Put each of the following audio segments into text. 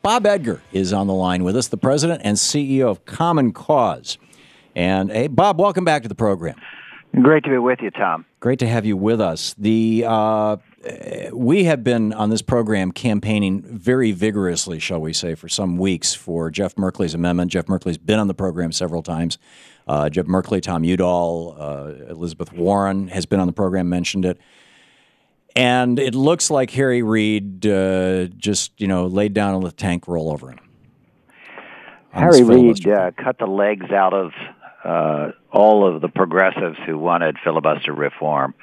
Bob Edgar is on the line with us, the president and CEO of Common Cause. And hey, Bob, welcome back to the program. Great to be with you, Tom. Great to have you with us. We have been on this program campaigning very vigorously, shall we say, for some weeks for Jeff Merkley's amendment. Jeff Merkley's been on the program several times. Jeff Merkley, Tom Udall, Elizabeth Warren has been on the program, mentioned it. And it looks like Harry Reid just, laid down and let the tank roll over him. Harry Reid cut the legs out of all of the progressives who wanted filibuster reform.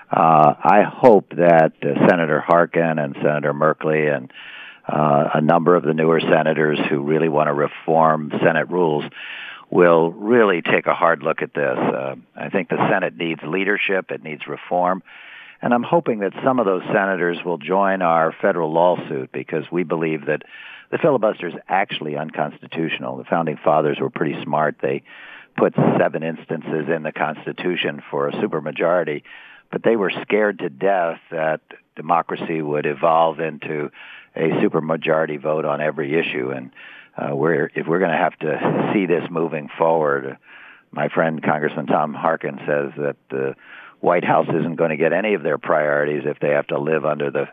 I hope that Senator Harkin and Senator Merkley and a number of the newer senators who really want to reform Senate rules will really take a hard look at this. I think the Senate needs leadership. It needs reform. And I'm hoping that some of those senators will join our federal lawsuit because we believe that the filibuster is actually unconstitutional. The Founding Fathers were pretty smart. They put 7 instances in the Constitution for a supermajority, but they were scared to death that democracy would evolve into a supermajority vote on every issue. And if we're going to have to see this moving forward, my friend Congressman Thom Hartmann says that the White House isn't going to get any of their priorities if they have to live under the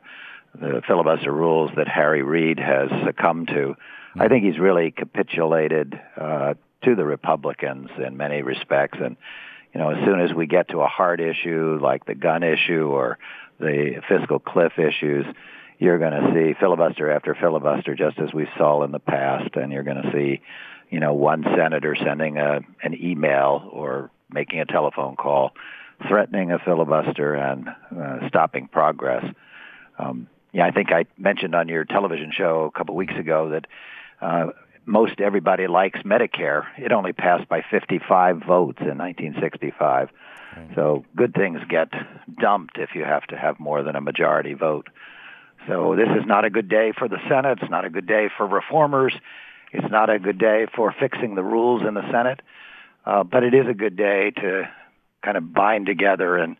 filibuster rules that Harry Reid has succumbed to. I think he's really capitulated to the Republicans in many respects. And, as soon as we get to a hard issue like the gun issue or the fiscal cliff issues, you're going to see filibuster after filibuster, just as we saw in the past. And you're going to see, one senator sending an email or making a telephone call threatening a filibuster and stopping progress. I think I mentioned on your television show a couple weeks ago that most everybody likes Medicare. It only passed by 55 votes in 1965. Right. So good things get dumped if you have to have more than a majority vote. So this is not a good day for the Senate. It's not a good day for reformers. It's not a good day for fixing the rules in the Senate. But it is a good day to kind of bind together and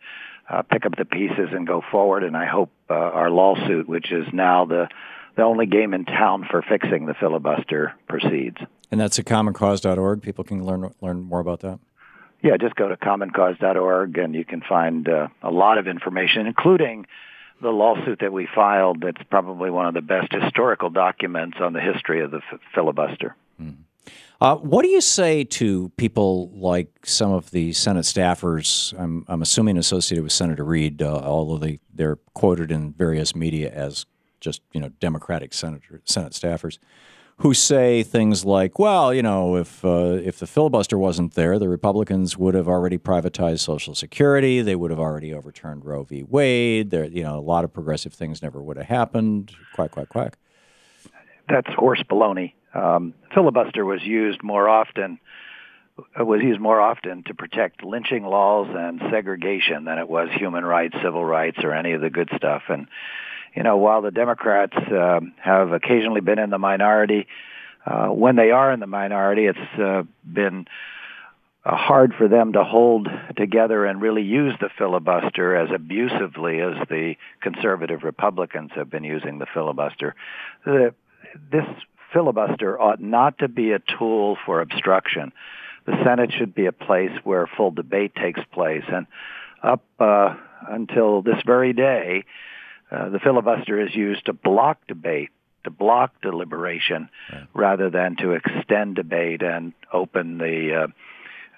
pick up the pieces and go forward. And I hope our lawsuit, which is now the only game in town for fixing the filibuster, proceeds. And that's at commoncause.org. People can learn more about that. Yeah, just go to commoncause.org and you can find a lot of information, including the lawsuit that we filed. That's probably one of the best historical documents on the history of the filibuster. Mm-hmm. What do you say to people like some of the Senate staffers, I'm assuming associated with Senator Reid, although they're quoted in various media as just, Democratic Senate staffers, who say things like, well, if the filibuster wasn't there, the Republicans would have already privatized Social Security. They would have already overturned Roe v. Wade. There, a lot of progressive things never would have happened. Quack, quack, quack. That's horse baloney. Filibuster was used more often to protect lynching laws and segregation than it was human rights, civil rights, or any of the good stuff. And while the Democrats have occasionally been in the minority, when they are in the minority, it's been hard for them to hold together and really use the filibuster as abusively as the conservative Republicans have been using the filibuster. This filibuster ought not to be a tool for obstruction. The Senate should be a place where full debate takes place. And up until this very day, the filibuster is used to block debate, to block deliberation, rather than to extend debate and open the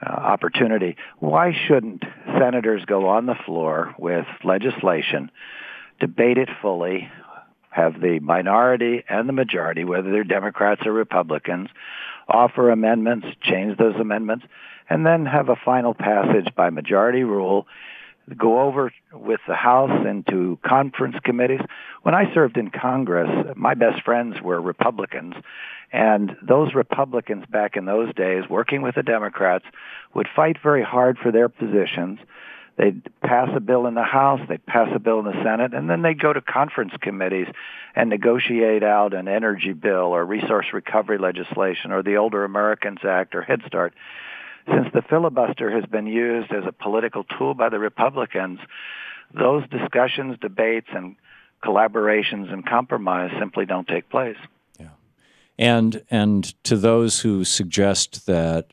opportunity. Why shouldn't senators go on the floor with legislation, debate it fully, have the minority and the majority, whether they're Democrats or Republicans, offer amendments, change those amendments, and then have a final passage by majority rule, go over with the House into conference committees. When I served in Congress, my best friends were Republicans, and those Republicans back in those days, working with the Democrats, would fight very hard for their positions. They'd pass a bill in the House, they'd pass a bill in the Senate, and then they'd go to conference committees and negotiate out an energy bill or resource recovery legislation or the Older Americans Act or Head Start. Since the filibuster has been used as a political tool by the Republicans, those discussions, debates, and collaborations and compromise simply don't take place. Yeah. And to those who suggest that,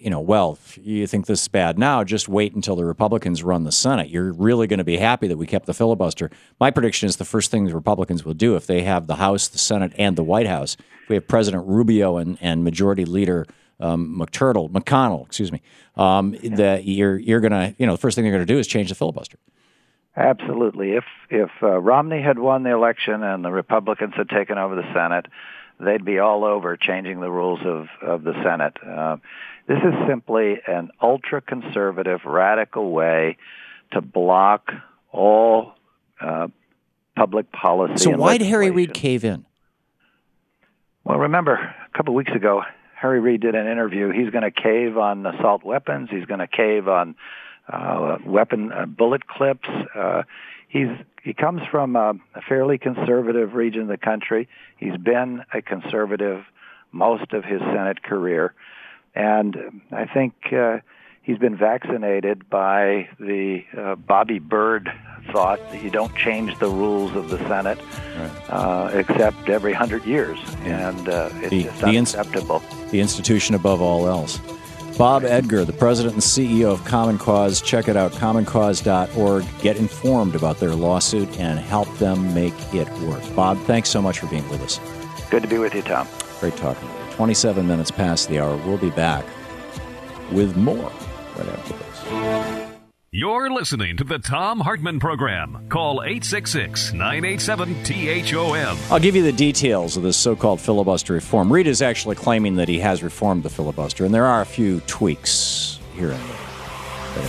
well, if you think this is bad now, just wait until the Republicans run the Senate. You're really going to be happy that we kept the filibuster. My prediction is the first thing the Republicans will do if they have the House, the Senate, and the White House, if we have President Rubio and Majority Leader McConnell, that you're going to, the first thing they're going to do is change the filibuster. Absolutely. If Romney had won the election and the Republicans had taken over the Senate, they'd be all over changing the rules of the Senate. This is simply an ultra-conservative, radical way to block all public policy. So why did Harry Reid cave in? Well, remember, a couple of weeks ago, Harry Reid did an interview. He's going to cave on assault weapons. He's going to cave on bullet clips. He comes from a fairly conservative region of the country. He's been a conservative most of his Senate career. And I think he's been vaccinated by the Bobby Byrd thought that you don't change the rules of the Senate except every 100 years. And it's just unacceptable. The institution above all else. Bob Edgar, the president and CEO of Common Cause. Check it out, commoncause.org. Get informed about their lawsuit and help them make it work. Bob, thanks so much for being with us. Good to be with you, Tom. Great talking to you. 27 minutes past the hour. We'll be back with more right after this. You're listening to the Thom Hartmann Program. Call 866-987-THOM. I'll give you the details of this so-called filibuster reform. Reid is actually claiming that he has reformed the filibuster, and there are a few tweaks here and there.